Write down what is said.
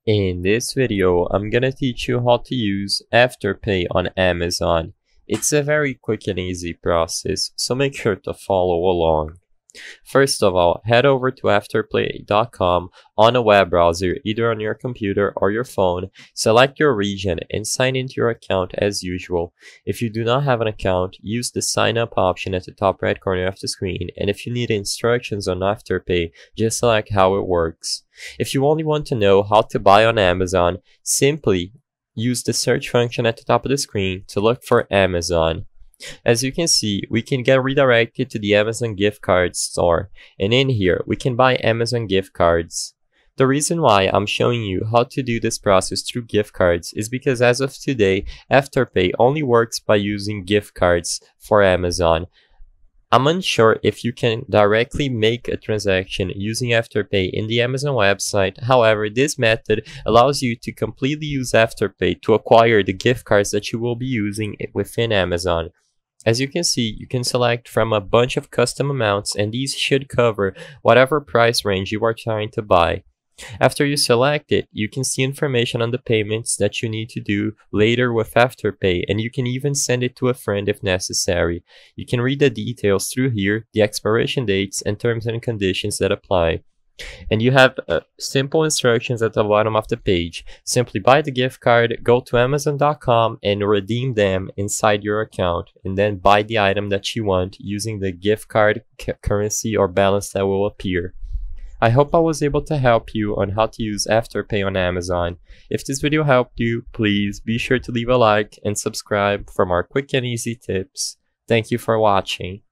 In this video, I'm gonna teach you how to use Afterpay on Amazon. It's a very quick and easy process, so make sure to follow along. First of all, head over to afterpay.com on a web browser, either on your computer or your phone. Select your region and sign into your account as usual. If you do not have an account, use the sign up option at the top right corner of the screen, and if you need instructions on Afterpay, just select how it works. If you only want to know how to buy on Amazon, simply use the search function at the top of the screen to look for Amazon. As you can see, we can get redirected to the Amazon gift card store, and in here we can buy Amazon gift cards. The reason why I'm showing you how to do this process through gift cards is because as of today, Afterpay only works by using gift cards for Amazon. I'm unsure if you can directly make a transaction using Afterpay in the Amazon website. However, this method allows you to completely use Afterpay to acquire the gift cards that you will be using within Amazon. As you can see, you can select from a bunch of custom amounts, and these should cover whatever price range you are trying to buy. After you select it, you can see information on the payments that you need to do later with Afterpay, and you can even send it to a friend if necessary. You can read the details through here, the expiration dates, and terms and conditions that apply. And you have simple instructions at the bottom of the page. Simply buy the gift card, go to Amazon.com and redeem them inside your account, and then buy the item that you want using the gift card currency or balance that will appear. I hope I was able to help you on how to use Afterpay on Amazon. If this video helped you, please be sure to leave a like and subscribe for more quick and easy tips. Thank you for watching.